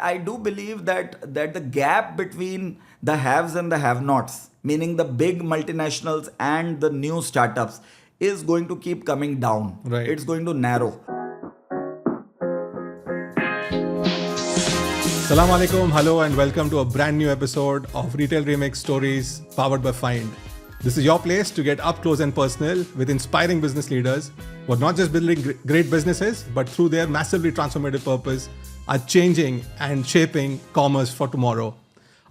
I do believe that the gap between the haves and the have-nots, meaning the big multinationals and the new startups, is going to keep coming down. Right. It's going to narrow. Salam alaikum, hello, and welcome to a brand new episode of Retail Remix Stories powered by Find. This is your place to get up close and personal with inspiring business leaders who are not just building great businesses, but through their massively transformative purpose, are changing and shaping commerce for tomorrow.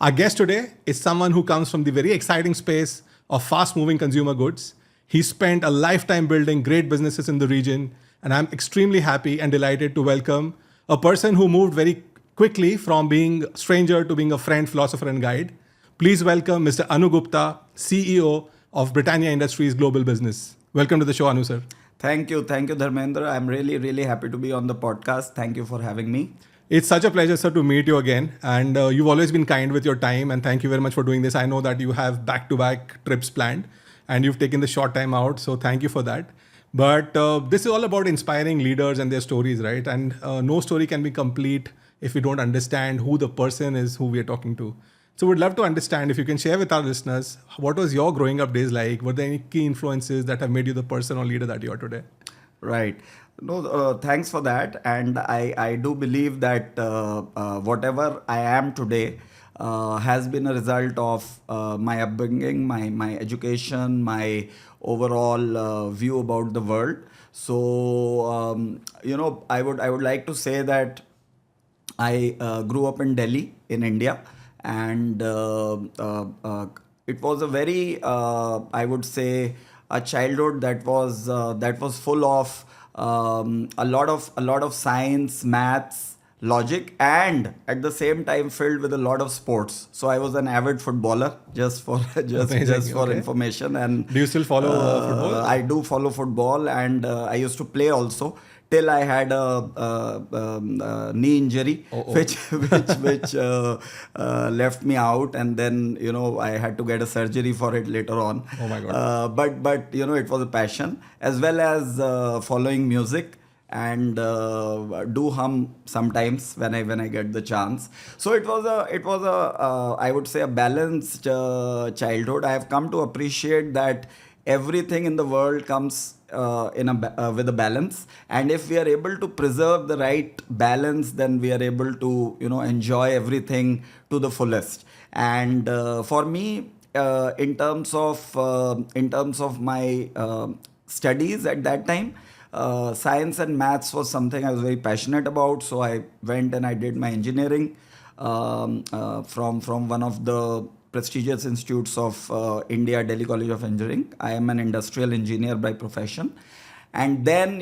Our guest today is someone who comes from the very exciting space of fast-moving consumer goods. He spent a lifetime building great businesses in the region, and I'm extremely happy and delighted to welcome a person who moved very quickly from being a stranger to being a friend, philosopher, and guide. Please welcome Mr. Annu Gupta, CEO of Britannia Industries Global Business. Welcome to the show, Anu, sir. Thank you, Dharmendra. I'm really happy to be on the podcast. Thank you for having me. It's such a pleasure, sir, to meet you again. And you've always been kind with your time. And thank you very much for doing this. I know that you have back-to-back trips planned and you've taken the short time out. So thank you for that. But this is all about inspiring leaders and their stories, right? And no story can be complete if we don't understand who the person is who we are talking to. So we'd love to understand if you can share with our listeners, what was your growing up days like? Were there any key influences that have made you the person or leader that you are today? Right. No, thanks for that. And I do believe that whatever I am today has been a result of my upbringing, my education, my overall view about the world. So, I would like to say that I grew up in Delhi, in India, and it was a very, I would say, a childhood that was full of a lot of science, maths, logic, and at the same time filled with a lot of sports. So I was an avid footballer, just for just for Okay. information. And Do you still follow football? I do follow football, and I used to play also till I had a knee injury, Oh. which left me out, and then I had to get a surgery for it later on. Oh my God. But it was a passion as well as following music, and do hum sometimes when I get the chance. So it was a I would say a balanced childhood. I have come to appreciate that everything in the world comes with a balance, and if we are able to preserve the right balance, then we are able to enjoy everything to the fullest. And for me, in terms of my studies at that time, science and maths was something I was very passionate about. So I went and I did my engineering from one of the prestigious institutes of India, Delhi College of Engineering. I am an industrial engineer by profession, and then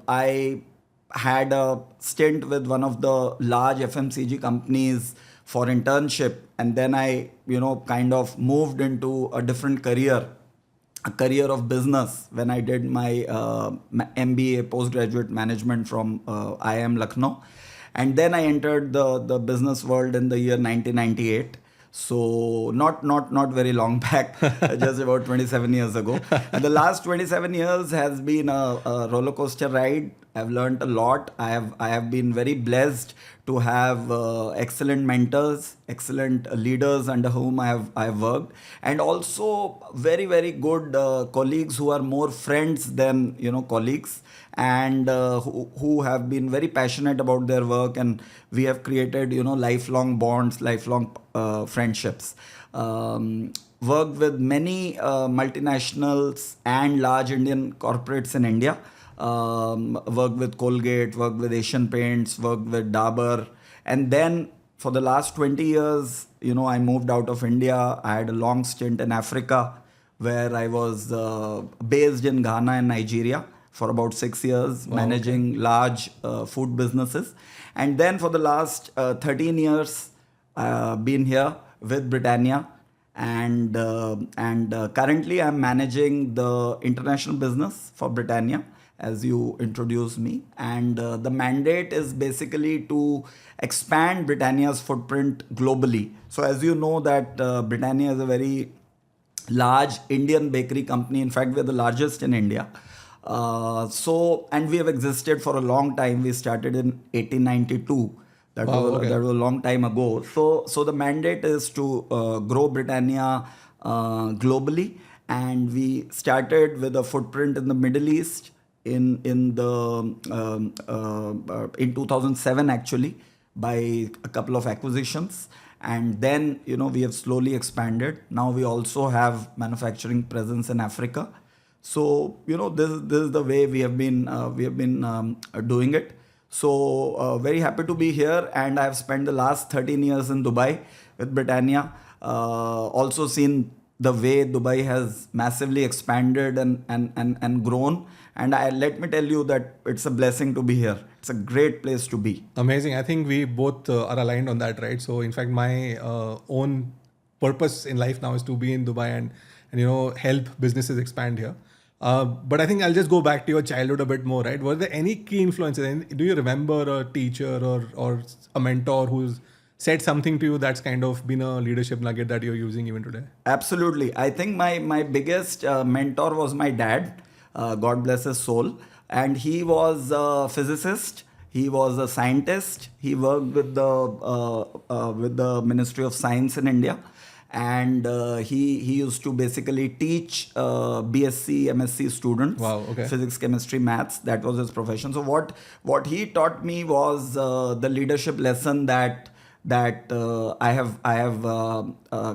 I had a stint with one of the large FMCG companies for internship, and then I kind of moved into a different career, a career of business, when I did my MBA, postgraduate management, from IIM Lucknow. And then I entered the business world in the year 1998. So not very long back, just about 27 years ago. And the last 27 years has been a roller coaster ride. I've learned a lot. I have been very blessed to have excellent mentors, excellent leaders under whom I have worked, and also very good colleagues who are more friends than colleagues, and who have been very passionate about their work, and we have created lifelong bonds, lifelong friendships. Worked with many multinationals and large Indian corporates in India. Worked with Colgate, worked with Asian Paints, worked with Dabur. And then for the last 20 years, I moved out of India. I had a long stint in Africa, where I was based in Ghana and Nigeria for about 6 years, managing large food businesses. And then for the last 13 years, been here with Britannia. And currently I'm managing the international business for Britannia, as you introduced me. And the mandate is basically to expand Britannia's footprint globally. So as you know that Britannia is a very large Indian bakery company. In fact, we're the largest in India. And we have existed for a long time. We started in 1892 That Wow, was okay. that was a long time ago. So the mandate is to grow Britannia globally, and we started with a footprint in the Middle East in 2007 actually, by a couple of acquisitions, and then we have slowly expanded. Now we also have manufacturing presence in Africa. So this is the way we have been doing it. So very happy to be here, and I have spent the last 13 years in Dubai with Britannia. Also seen the way Dubai has massively expanded and grown. And let me tell you that it's a blessing to be here. It's a great place to be. Amazing. I think we both are aligned on that, right? So in fact, my own purpose in life now is to be in Dubai and help businesses expand here. But I think I'll just go back to your childhood a bit more, right? Were there any key influences? And do you remember a teacher or a mentor who's said something to you that's kind of been a leadership nugget that you're using even today? Absolutely. I think my biggest mentor was my dad. God bless his soul. And he was a physicist. He was a scientist. He worked with the Ministry of Science in India, and he used to basically teach BSc, MSc students. Wow, okay. Physics, chemistry, maths. That was his profession. So what he taught me was the leadership lesson that I have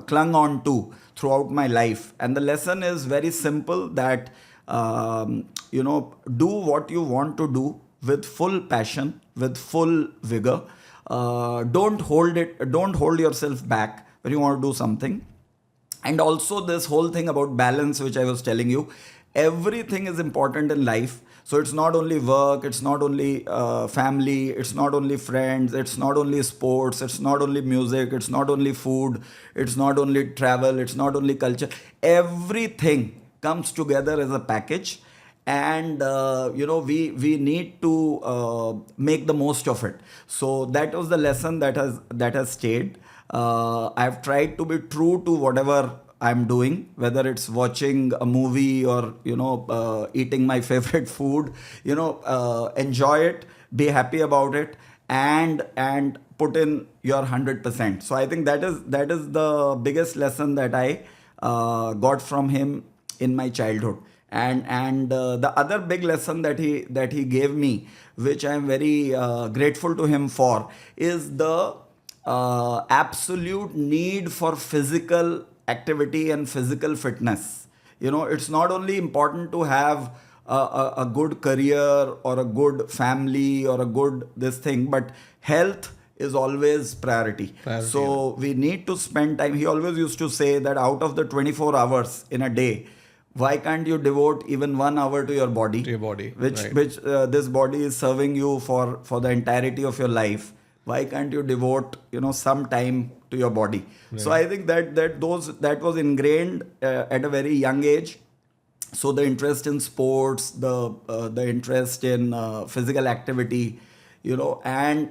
clung on to throughout my life. And the lesson is very simple, that do what you want to do with full passion, with full vigor. Don't hold yourself back when you want to do something. And also this whole thing about balance, which I was telling you, everything is important in life. So it's not only work, it's not only family, it's not only friends, it's not only sports, it's not only music, it's not only food, it's not only travel, it's not only culture. Everything comes together as a package, and we need to make the most of it. So that was the lesson that has stayed. I've tried to be true to whatever I'm doing, whether it's watching a movie or eating my favorite food. Enjoy it, be happy about it, and put in your 100%. So I think that is the biggest lesson that I got from him in my childhood. And the other big lesson that he gave me, which I am very grateful to him for, is the absolute need for physical activity and physical fitness. It's not only important to have a good career or a good family or a good this thing, but health is always priority. So we need to spend time. He always used to say that out of the 24 hours in a day, why can't you devote even 1 hour to your body? To your body, which right. which this body is serving you for the entirety of your life. Why can't you devote some time to your body? Right. So I think that was ingrained at a very young age. So the interest in sports, the interest in physical activity, I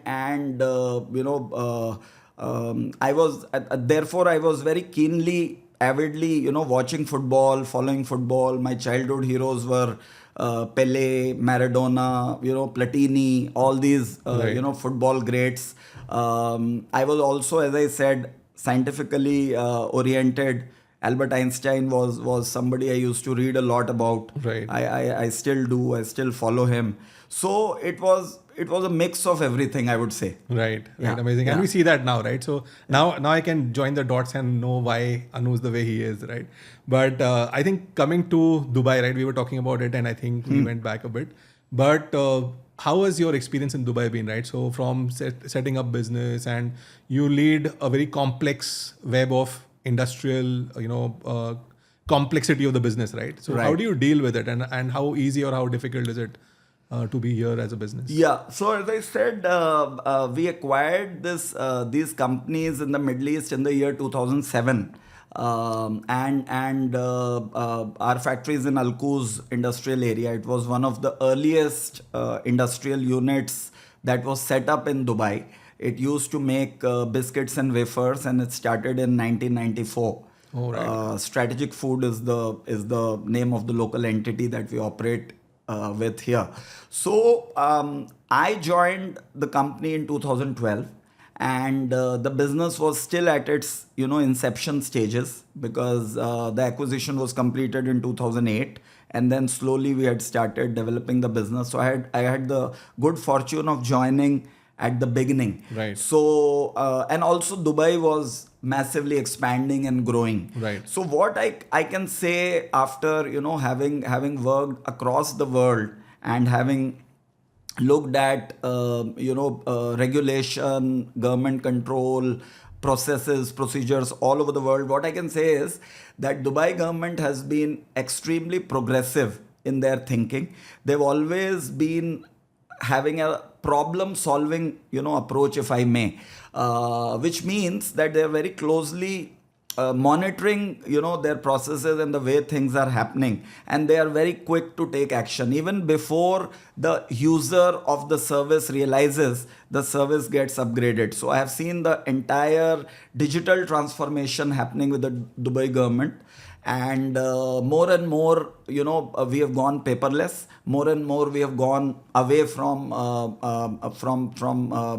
was therefore I was very keenly, avidly, watching football, following football. My childhood heroes were Pele, Maradona, Platini, all these, Right. football greats. I was also, as I said, scientifically oriented. Albert Einstein was somebody I used to read a lot about. Right. I still do. I still follow him. So it was a mix of everything, I would say. Right. Yeah. Amazing. And Yeah. we see that now, right? So now I can join the dots and know why Anu is the way he is, right? But I think coming to Dubai, right? We were talking about it, and I think we went back a bit. But how has your experience in Dubai been, right? So from setting up business, and you lead a very complex web of industrial, complexity of the business, right? So how Right. do you deal with it, and how easy or how difficult is it to be here as a business? Yeah. So as I said, we acquired these companies in the Middle East in the year 2007. And our factory is in Al Quoz industrial area. It was one of the earliest industrial units that was set up in Dubai. It used to make biscuits and wafers, and it started in 1994. Oh, right. Strategic Food is the name of the local entity that we operate with here. So I joined the company in 2012, and the business was still at its inception stages, because the acquisition was completed in 2008, and then slowly we had started developing the business. So I had the good fortune of joining at the beginning. Right. So and also Dubai was massively expanding and growing. Right. So what I can say, after having worked across the world and having looked at regulation, government control, processes, procedures all over the world, what I can say is that Dubai government has been extremely progressive in their thinking. They've always been having a problem solving approach, if I may, which means that they're very closely monitoring their processes and the way things are happening, and they are very quick to take action. Even before the user of the service realizes, the service gets upgraded. So I have seen the entire digital transformation happening with the Dubai government, and more and more we have gone paperless. More and more we have gone away from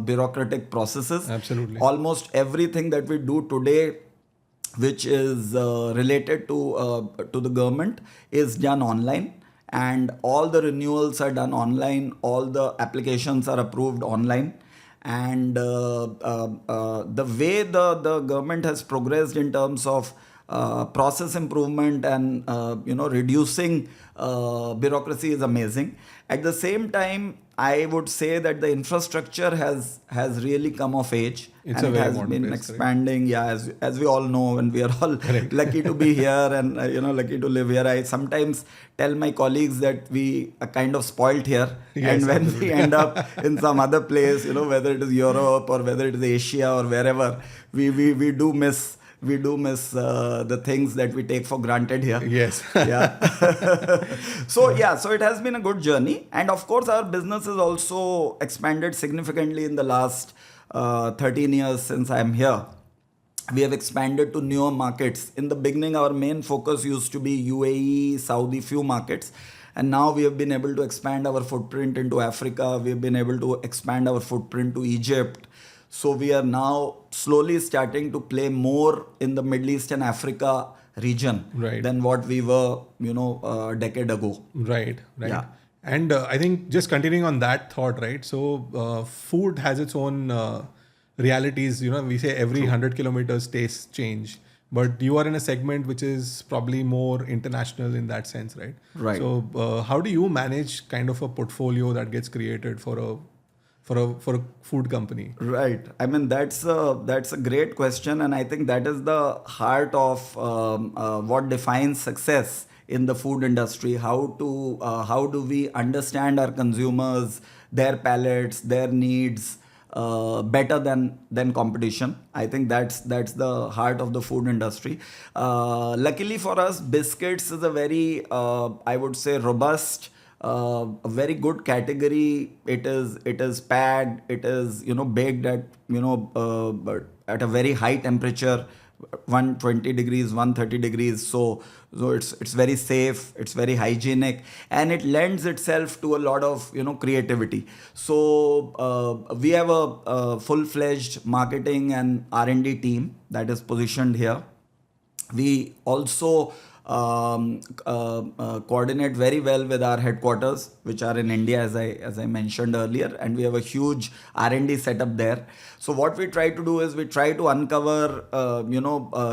bureaucratic processes. Absolutely. Almost everything that we do today which is related to the government is done online, and all the renewals are done online, all the applications are approved online. And the way the government has progressed in terms of process improvement and reducing bureaucracy is amazing. At the same time, I would say that the infrastructure has really come of age, It's and a it very has modern been place, expanding. Yeah, as we all know, and we are all lucky to be here, and lucky to live here. I sometimes tell my colleagues that we are kind of spoilt here, Yes, and when absolutely. we end up in some other place, whether it is Europe or whether it is Asia or wherever, we do miss the things that we take for granted here. Yes. Yeah. So it has been a good journey, and of course our business has also expanded significantly in the last 13 years since I am here. We have expanded to newer markets. In the beginning, our main focus used to be UAE, Saudi, few markets. And now we have been able to expand our footprint into Africa. We have been able to expand our footprint to Egypt. So we are now slowly starting to play more in the Middle East and Africa region Right. than what we were, a decade ago. Right. Yeah. And I think just continuing on that thought, right? So food has its own realities. We say every 100 kilometers tastes change, but you are in a segment which is probably more international in that sense, right? Right. So how do you manage kind of a portfolio that gets created for a food company? Right. I mean, that's a great question, and I think that is the heart of what defines success in the food industry. How do we understand our consumers, their palates, their needs better than competition? I think that's the heart of the food industry. Luckily for us, biscuits is a very I would say robust, a very good category. It is packed, it is baked at but at a very high temperature, 120 degrees, 130 degrees. So it's very safe, it's very hygienic, and it lends itself to a lot of creativity. So we have a full-fledged marketing and R&D team that is positioned here. We also coordinate very well with our headquarters, which are in India, as I mentioned earlier, and we have a huge R&D setup there. So what we try to do is we try to uncover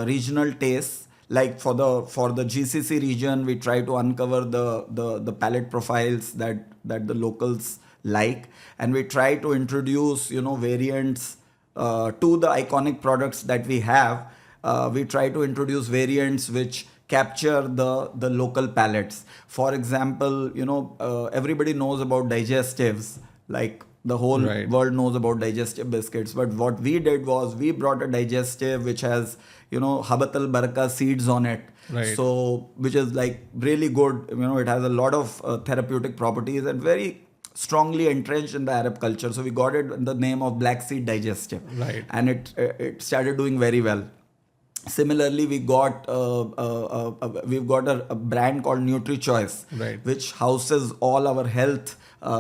regional tastes. Like for the GCC region, we try to uncover the palate profiles that the locals like, and we try to introduce variants to the iconic products that we have. We try to introduce variants which capture the local palates. For example, everybody knows about digestives, like the whole Right. world knows about digestive biscuits. But what we did was we brought a digestive which has Habat al Baraka seeds on it. Right. So which is like really good. It has a lot of therapeutic properties and very strongly entrenched in the Arab culture. So we got it in the name of Black Seed Digestive. Right. And it started doing very well. Similarly, we've got a brand called NutriChoice, Right. which houses all our health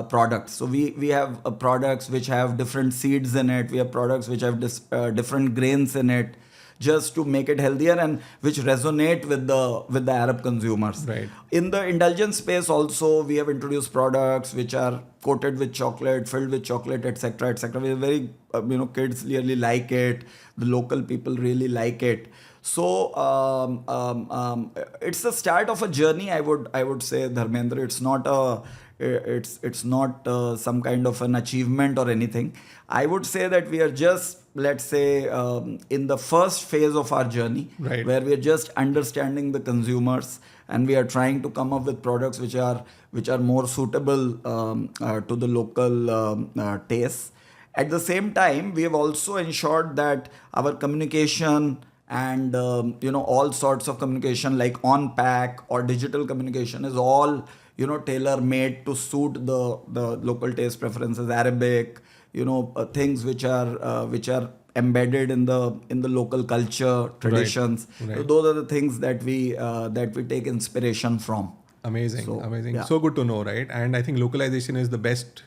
products. So we have products which have different seeds in it. We have products which have different grains in it, just to make it healthier, and which resonate with the Arab consumers. Right. In the indulgence space also, we have introduced products which are coated with chocolate, filled with chocolate, etc., etc. We are very, kids really like it. The local people really like it. So it's the start of a journey. I would say, Dharmendra. It's not some kind of an achievement or anything. I would say that we are just, let's say, in the first phase of our journey, Right. where we are just understanding the consumers, and we are trying to come up with products which are more suitable to the local tastes. At the same time, we have also ensured that our communication and all sorts of communication, like on pack or digital communication, is all tailor made to suit the local taste preferences, Arabic, things which are embedded in the local culture, traditions. Right. So those are the things that we take inspiration from. Amazing, So, amazing. yeah. So good to know, right? And I think localization is the best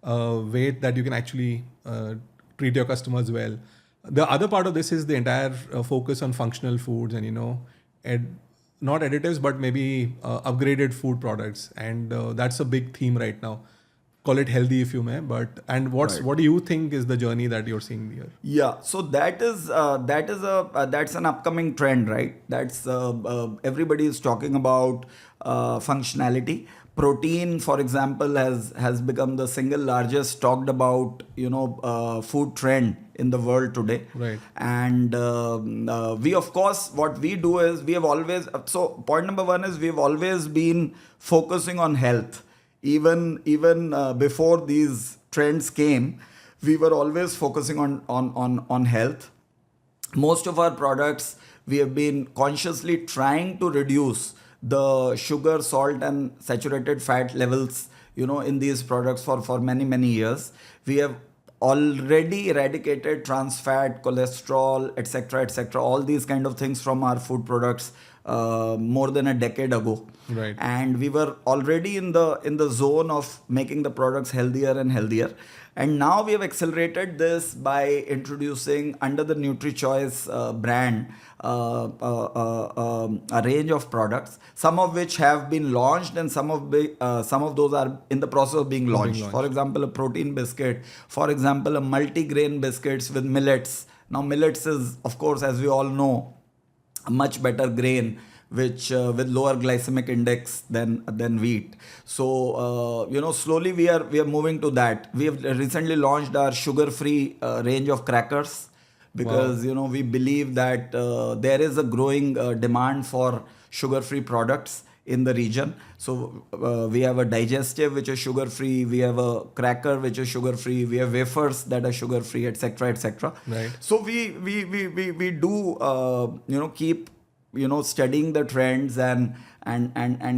way that you can actually treat your customers well. The other part of this is the entire focus on functional foods and not additives, but maybe upgraded food products, and that's a big theme right now. Call it healthy if you may, but what do you think is the journey that you're seeing here? Yeah, so that's an upcoming trend, right? That's everybody is talking about functionality. Protein, for example, has become the single largest talked about food trend in the world today. Right. And we, of course, what we do is, we have always, so point number one is, we've always been focusing on health. Even before these trends came, we were always focusing on health. Most of our products, we have been consciously trying to reduce the sugar, salt, and saturated fat levels in these products for many years. We have already eradicated trans fat, cholesterol, etc., all these kind of things from our food products more than a decade ago. Right. And we were already in the zone of making the products healthier and healthier. And now we have accelerated this by introducing, under the NutriChoice brand, a range of products, some of which have been launched, and some of those are in the process of being launched. For example, a protein biscuit. For example, a multi-grain biscuits with millets. Now, millets is, of course, as we all know, a much better grain, which with lower glycemic index than wheat. So slowly we are moving to that. We have recently launched our sugar-free range of crackers, because we believe that there is a growing demand for sugar-free products in the region. So we have a digestive which is sugar-free, we have a cracker which is sugar-free, we have wafers that are sugar-free, etc., etc. Right. So we do keep studying the trends, and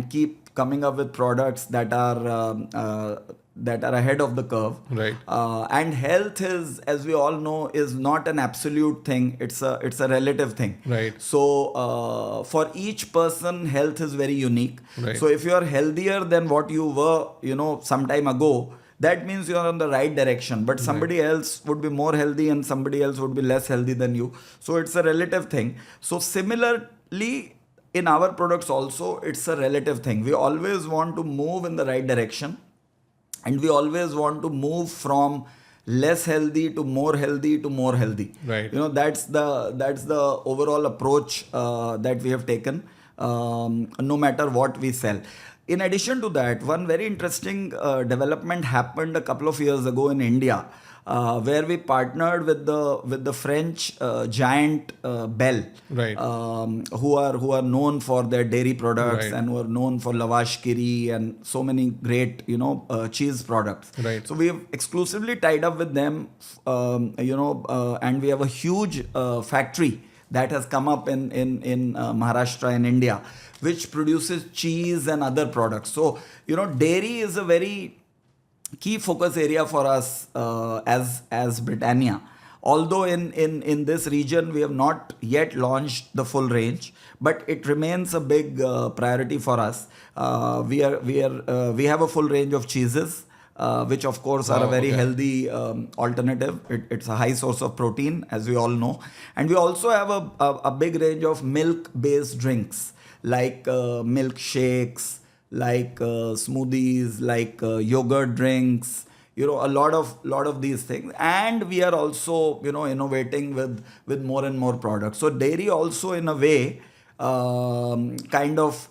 keep coming up with products that are ahead of the curve. Right. And health is, as we all know, is not an absolute thing. It's a relative thing. Right. So for each person, health is very unique. Right. So if you are healthier than what you were some time ago, that means you are on the right direction. But somebody else would be more healthy, and somebody else would be less healthy than you. So it's a relative thing. So similarly, in our products also, it's a relative thing. We always want to move in the right direction, and we always want to move from less healthy to more healthy to more healthy. Right. That's the overall approach that we have taken, no matter what we sell. In addition to that, one very interesting development happened a couple of years ago in India, where we partnered with the French giant Bell, Right. who are known for their dairy products, Right. and who are known for lavash kiri and so many great cheese products. Right. So we have exclusively tied up with them, and we have a huge factory that has come up in Maharashtra in India, which produces cheese and other products. So dairy is a very key focus area for us as Britannia. Although in this region we have not yet launched the full range, but it remains a big priority for us. We have a full range of cheeses, which of course are a Wow, very okay. healthy alternative. It's a high source of protein, as we all know. And we also have a big range of milk-based drinks like milkshakes, like smoothies, like yogurt drinks. A lot of these things, and we are also innovating with more and more products. So dairy also in a way kind of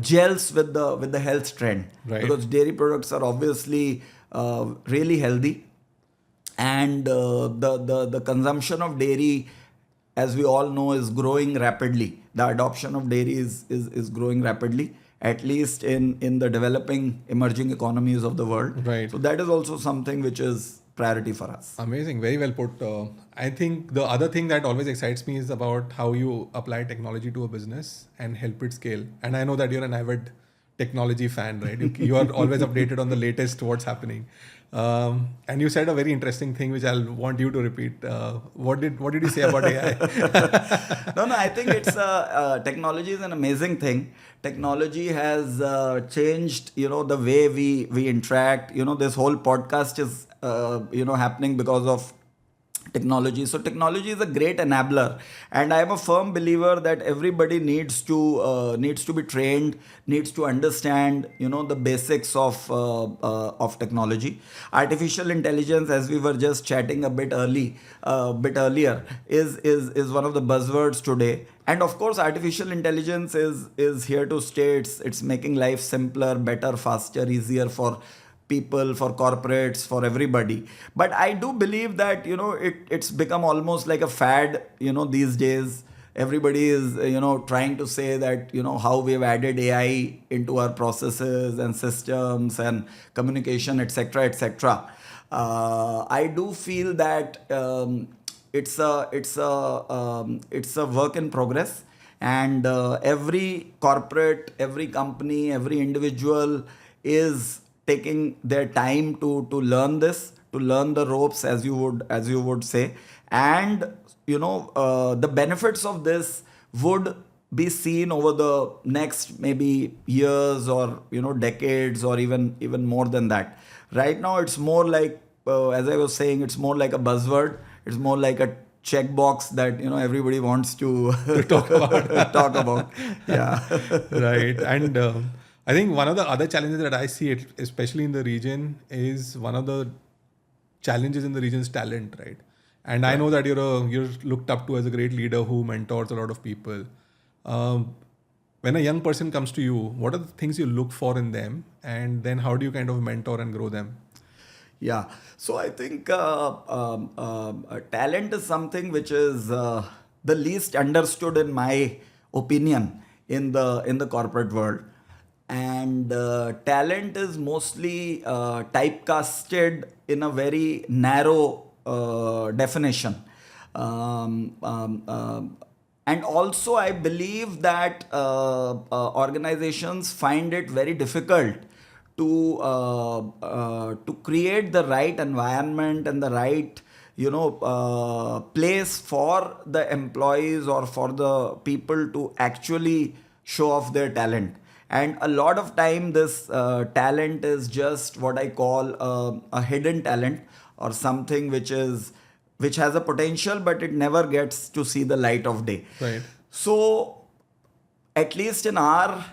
gels with the health trend, Right. because dairy products are obviously really healthy, and the consumption of dairy, as we all know, is growing rapidly. The adoption of dairy is growing rapidly, at least in the developing emerging economies of the world. Right. So that is also something which is priority for us. Amazing, very well put. I think the other thing that always excites me is about how you apply technology to a business and help it scale. And I know that you're an avid technology fan, right? You are always updated on the latest what's happening. And you said a very interesting thing, which I'll want you to repeat. What did you say about AI? No, I think it's technology is an amazing thing. Technology has changed, the way we interact. This whole podcast is, happening because of technology. So technology is a great enabler, and I am a firm believer that everybody needs to be trained, needs to understand the basics of technology. Artificial intelligence, as we were just chatting a bit earlier, is one of the buzzwords today. And of course, artificial intelligence is here to stay. It's making life simpler, better, faster, easier for people, for corporates, for everybody. But I do believe that it's become almost like a fad. These days everybody is trying to say that how we have added AI into our processes and systems and communication, etc., etc. I do feel that it's a work in progress, and every corporate, every company, every individual is taking their time to learn this, to learn the ropes, as you would say. And the benefits of this would be seen over the next maybe years, or decades, or even more than that. Right now it's more like, as I was saying, it's more like a buzzword. It's more like a checkbox that everybody wants to Talk about. talk about. Yeah. Right. And I think one of the other challenges that I see, it, especially in the region, is one of the challenges in the region's talent, right? And I know that you're looked up to as a great leader who mentors a lot of people. When a young person comes to you, what are the things you look for in them, and then how do you kind of mentor and grow them? Yeah. So I think talent is something which is the least understood, in my opinion, in the corporate world. And talent is mostly typecasted in a very narrow definition. And also, I believe that organizations find it very difficult to create the right environment and the right place for the employees or for the people to actually show off their talent. And a lot of time this talent is just what I call a hidden talent, or something which has a potential but it never gets to see the light of day. Right. So at least in our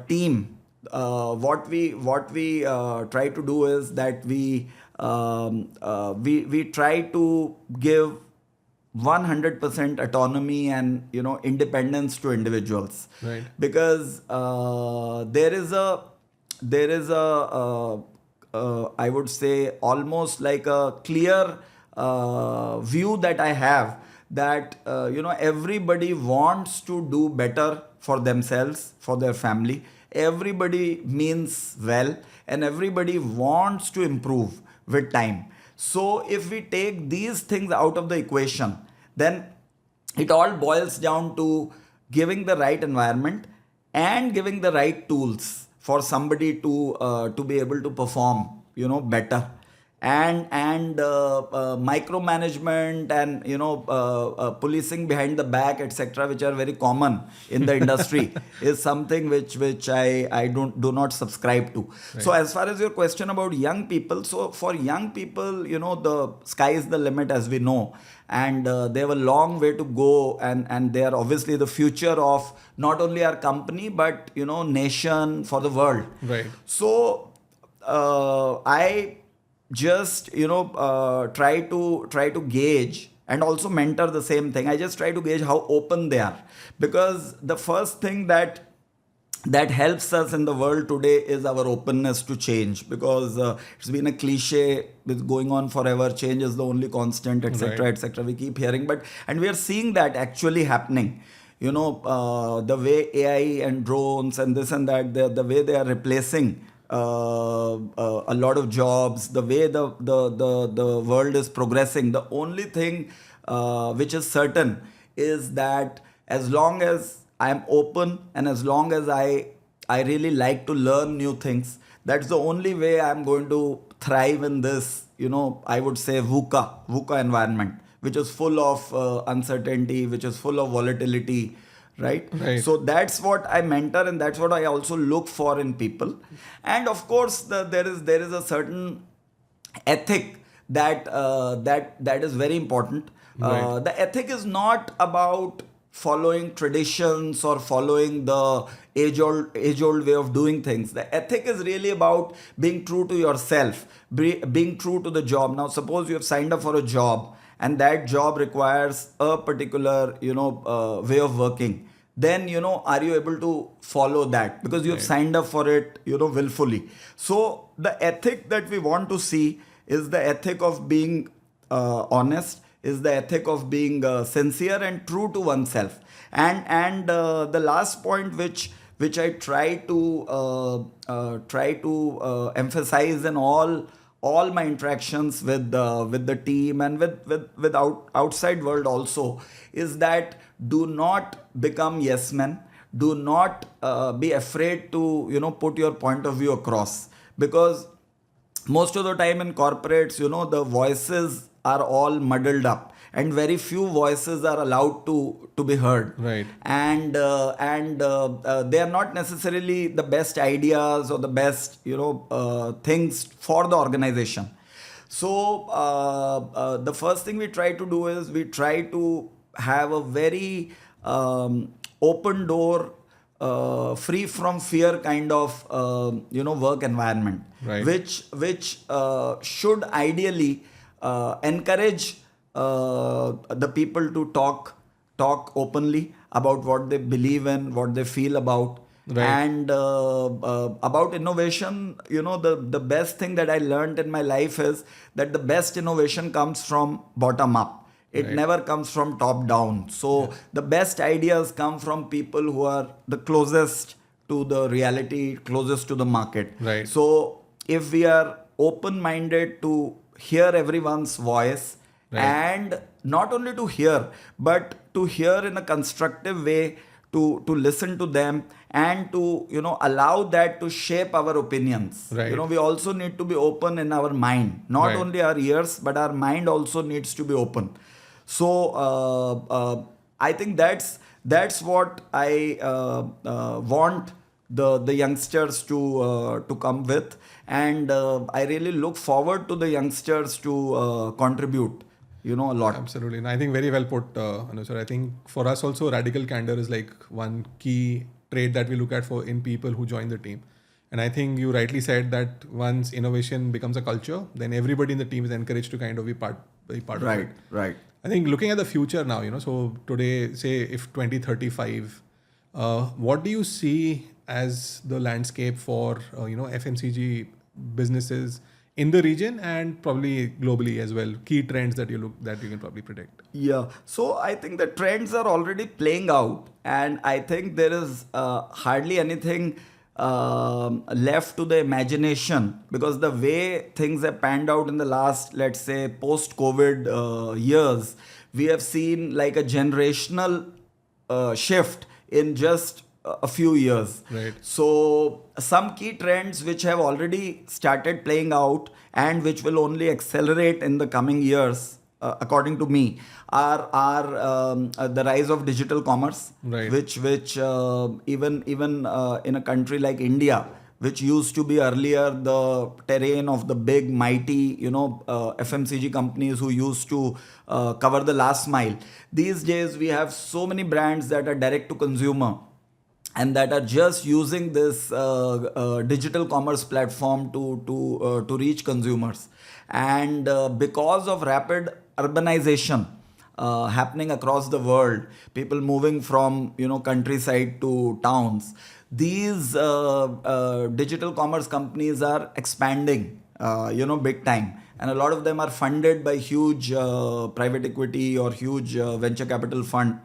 team, what we try to do is that we try to give 100% autonomy and independence to individuals. Right. Because there is a I would say almost like a clear view that I have, that everybody wants to do better for themselves, for their family. Everybody means well, and everybody wants to improve with time. So if we take these things out of the equation, then it all boils down to giving the right environment and giving the right tools for somebody to be able to perform better. and micromanagement and policing behind the back, etc., which are very common in the industry, is something which I do not subscribe to. Right. So as far as your question about young people, so for young people, the sky is the limit, as we know, and they have a long way to go, and they are obviously the future of not only our company but nation, for the world. Right. So I just try to gauge and also mentor the same thing. I just try to gauge how open they are, because the first thing that helps us in the world today is our openness to change, because it's been a cliche with going on forever, change is the only constant, etc., Right. etc., we keep hearing, and we are seeing that actually happening. The way AI and drones and this and that, the way they are replacing a lot of jobs, the way the world is progressing, the only thing which is certain is that as long as I am open and as long as I really like to learn new things, that's the only way I'm going to thrive in this, I would say VUCA environment, which is full of uncertainty, which is full of volatility, right? Right. So that's what I mentor, and that's what I also look for in people. And of course, there is a certain ethic that is very important. Right. The ethic is not about following traditions or following the age old way of doing things. The ethic is really about being true to yourself, being true to the job. Now, suppose you have signed up for a job and that job requires a particular way of working, then are you able to follow that, because you have Right. signed up for it willfully. So the ethic that we want to see is the ethic of being honest, is the ethic of being sincere and true to oneself. And the last point which I try to emphasize in all my interactions with the team and with outside world also, is that do not become yes men. Do not be afraid to put your point of view across, because most of the time in corporates, the voices are all muddled up and very few voices are allowed to be heard. Right. And they are not necessarily the best ideas or the best things for the organization. So the first thing we try to do is we try to have a very open door, free from fear kind of work environment, Right. which should ideally encourage the people to talk openly about what they believe in, what they feel about. Right. And about innovation, the best thing that I learned in my life is that the best innovation comes from bottom up. It Right. never comes from top down. So the best ideas come from people who are the closest to the reality, closest to the market. Right. So if we are open minded to hear everyone's voice, Right. and not only to hear, but to hear in a constructive way, to listen to them, and to allow that to shape our opinions. Right. We also need to be open in our mind, not Right. only our ears, but our mind also needs to be open. So I think that's what I want the youngsters to come with, and I really look forward to the youngsters to contribute a lot. Absolutely. And I think very well put, Anu sir. I think for us also, radical candor is like one key trait that we look at for in people who join the team. And I think you rightly said that once innovation becomes a culture, then everybody in the team is encouraged to kind of be part of Right, it. right. I think looking at the future now, so today, say if 2035, what do you see as the landscape for, FMCG businesses in the region and probably globally as well? Key trends that you can probably predict. Yeah, so I think the trends are already playing out, and I think there is hardly anything left to the imagination, because the way things have panned out in the last, let's say, post-COVID years, we have seen like a generational shift in just a few years. Right. So some key trends which have already started playing out and which will only accelerate in the coming years, according to me, are the rise of digital commerce, Right. which even in a country like India, which used to be earlier the terrain of the big mighty FMCG companies who used to cover the last mile. These days we have so many brands that are direct to consumer and that are just using this digital commerce platform to reach consumers. And because of rapid urbanization happening across the world, people moving from countryside to towns, these digital commerce companies are expanding big time, and a lot of them are funded by huge private equity or huge venture capital fund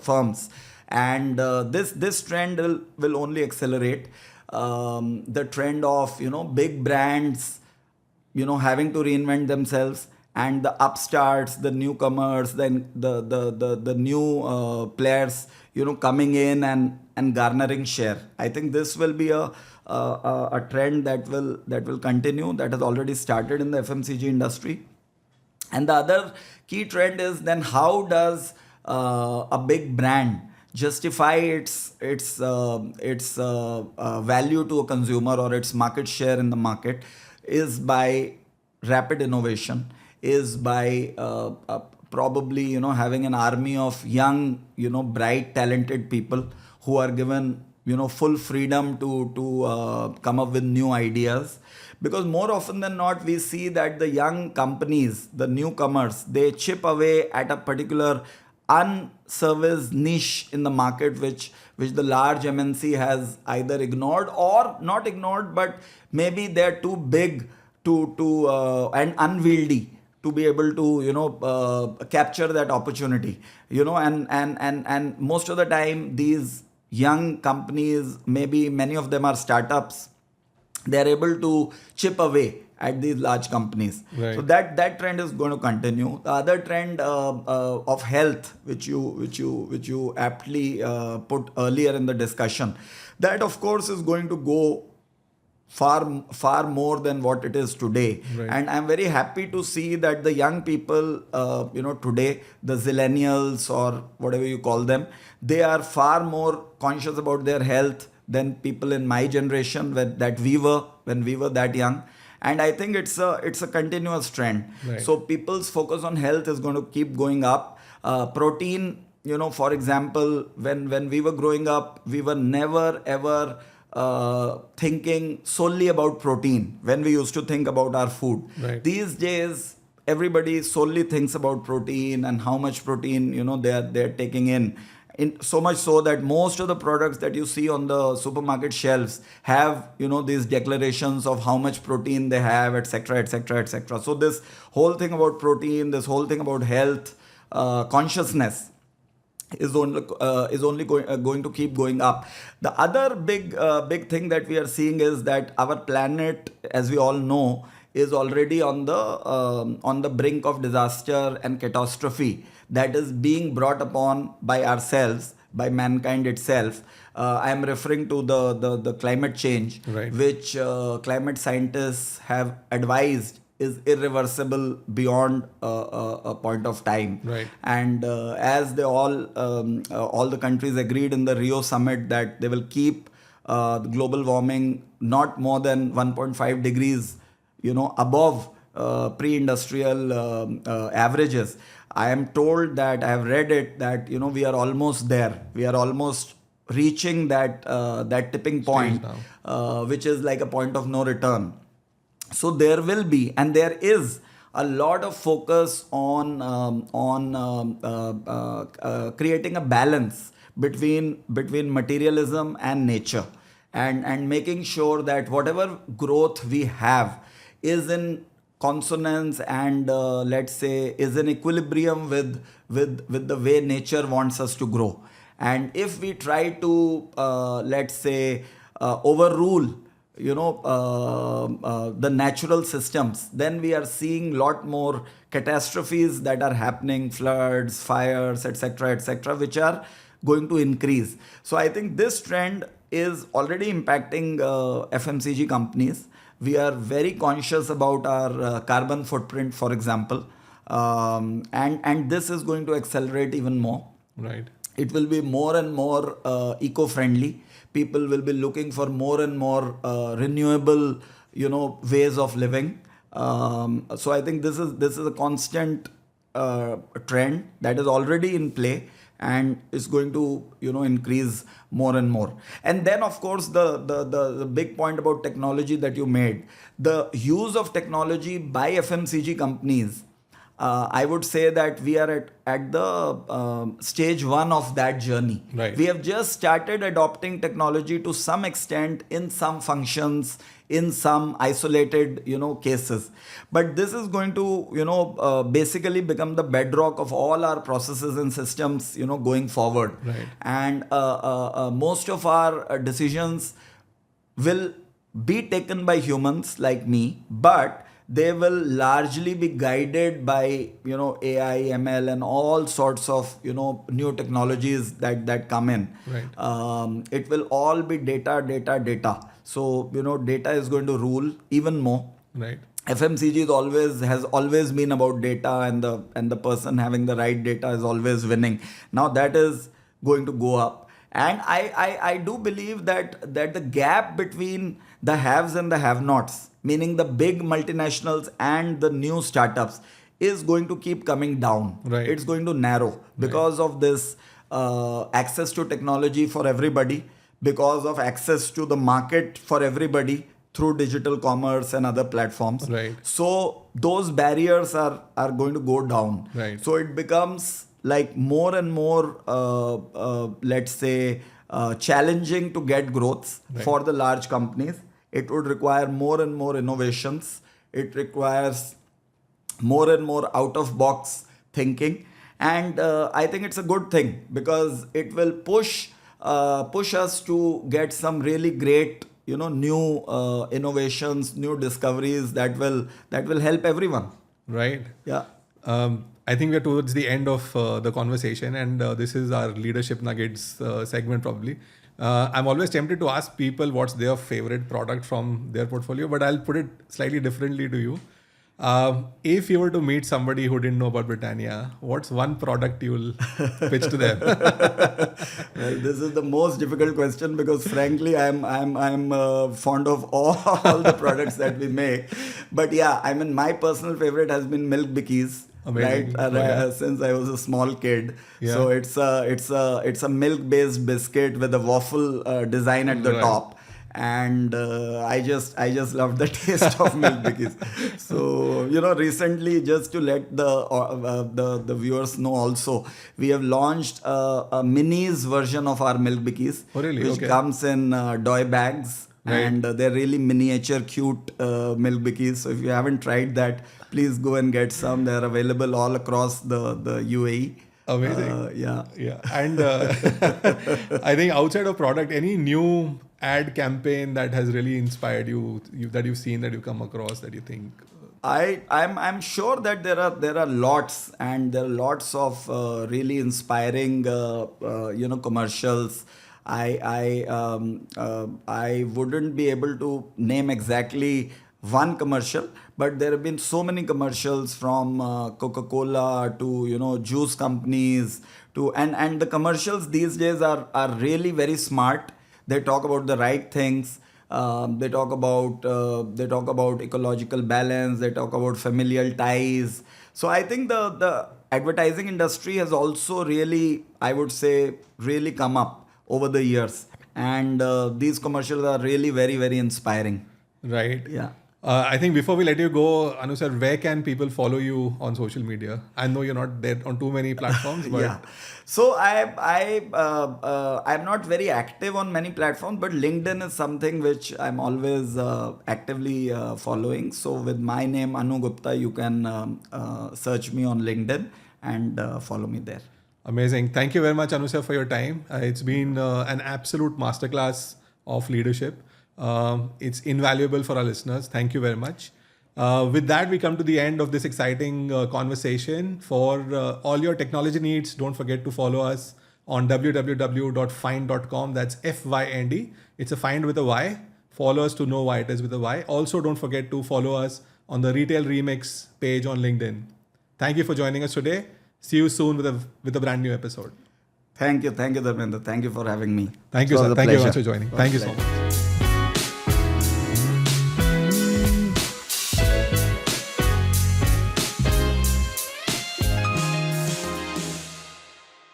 firms. And this trend will only accelerate. The trend of big brands having to reinvent themselves, and the upstarts, the newcomers, then the new players coming in and garnering share. I think this will be a trend that will continue, that has already started in the FMCG industry. And the other key trend is, then how does a big brand justify its value to a consumer or its market share in the market? Is by rapid innovation, is by probably having an army of young bright talented people who are given full freedom to come up with new ideas. Because more often than not, we see that the young companies, the newcomers, they chip away at a particular unserviced niche in the market, which the large MNC has either ignored or not ignored, but maybe they're too big to and unwieldy to be able to capture that opportunity. And most of the time these young companies, maybe many of them are startups, they're able to chip away at these large companies. Right. So that trend is going to continue. The other trend of health, which you aptly put earlier in the discussion, that of course is going to go far more than what it is today. Right. And I'm very happy to see that the young people today, the zillennials or whatever you call them, they are far more conscious about their health than people in my generation when we were that young. And I think it's a continuous trend. Right. So people's focus on health is going to keep going up. Protein, for example, when we were growing up, we were never ever thinking solely about protein when we used to think about our food. Right. These days, everybody solely thinks about protein and how much protein they're taking in. So much so that most of the products that you see on the supermarket shelves have these declarations of how much protein they have, etc., etc., etc. So this whole thing about protein, this whole thing about health consciousness is only going to keep going up. The other big thing that we are seeing is that our planet, as we all know, is already on the brink of disaster and catastrophe that is being brought upon by ourselves, by mankind itself. I am referring to the climate change, Right. which climate scientists have advised is irreversible beyond a point of time. Right. And as they all the countries agreed in the Rio summit that they will keep the global warming not more than 1.5 degrees above pre-industrial averages. I am told that I have read it that we are almost there. We are almost reaching that tipping point, which is like a point of no return. So there will be, and there is, a lot of focus on creating a balance between materialism and nature, and making sure that whatever growth we have is in consonance and let's say is in equilibrium with the way nature wants us to grow. And if we try to let's say overrule the natural systems, then we are seeing lot more catastrophes that are happening, floods, fires, etc., etc., which are going to increase. So I think this trend is already impacting FMCG companies. We are very conscious about our carbon footprint, for example, and this is going to accelerate even more. Right. It will be more and more eco-friendly. People will be looking for more and more renewable, ways of living. So I think this is a constant trend that is already in play and is going to increase more and more. And then of course the big point about technology that you made, the use of technology by FMCG companies. I would say that we are at the stage one of that journey. Right. We have just started adopting technology to some extent in some functions, in some isolated, cases. But this is going to, basically become the bedrock of all our processes and systems, going forward. Right. And most of our decisions will be taken by humans like me, but they will largely be guided by AI, ML, and all sorts of new technologies that come in. Right. It will all be data. So data is going to rule even more. Right. FMCG has always been about data, and the person having the right data is always winning. Now that is going to go up, and I do believe that the gap between the haves and the have-nots, meaning the big multinationals and the new startups, is going to keep coming down. Right. It's going to narrow because of this access to technology for everybody, because of access to the market for everybody through digital commerce and other platforms. Right. So those barriers are going to go down. Right. So it becomes like more and more, let's say, challenging to get growths for the large companies. It would require more and more innovations. It requires more and more out-of-box thinking. And I think it's a good thing because it will push us to get some really great, new innovations, new discoveries that will help everyone. Right. Yeah. I think we're towards the end of the conversation, and this is our leadership nuggets segment probably. I'm always tempted to ask people what's their favorite product from their portfolio, but I'll put it slightly differently to you. If you were to meet somebody who didn't know about Britannia, what's one product you'll pitch to them? Well, this is the most difficult question because frankly, I'm fond of all the products that we make. But yeah, I mean, my personal favorite has been milk bikis. Amazing. Right, since I was a small kid. Yeah. So it's a milk-based biscuit with a waffle design at the top, and I just love the taste of milk bikis. So recently, just to let the viewers know, also we have launched a minis version of our milk bikis, Oh, really? which comes in doy bags. Right. And they're really miniature, cute milk bikis. So if you haven't tried that, please go and get some. They're available all across the UAE. Amazing. Yeah. And I think outside of product, any new ad campaign that has really inspired you that you've seen, that you've come across, that you think? I'm sure that there are lots, and there are lots of really inspiring commercials. I wouldn't be able to name exactly one commercial, but there have been so many commercials from Coca-Cola to juice companies to and the commercials these days are really very smart. They talk about the right things. They talk about ecological balance. They talk about familial ties. So I think the advertising industry has also really, I would say, really come up over the years, and these commercials are really very, very inspiring. Right. Yeah. I think before we let you go, Annu sir, where can people follow you on social media? I know you're not there on too many platforms, but Yeah. So I'm not very active on many platforms, but LinkedIn is something which I'm always actively following. So with my name Annu Gupta, you can search me on LinkedIn and follow me there. Amazing. Thank you very much, Annu sir, for your time. It's been an absolute masterclass of leadership. It's invaluable for our listeners. Thank you very much. With that, we come to the end of this exciting conversation. For all your technology needs, don't forget to follow us on www.find.com. That's FYND. It's a find with a Y. Follow us to know why it is with a Y. Also, don't forget to follow us on the Retail Remix page on LinkedIn. Thank you for joining us today. See you soon with a brand new episode. Thank you, Dharmendra. Thank you for having me. Thank you, It was sir. a Thank you very pleasure. much for joining. It was Thank a you so pleasure. much.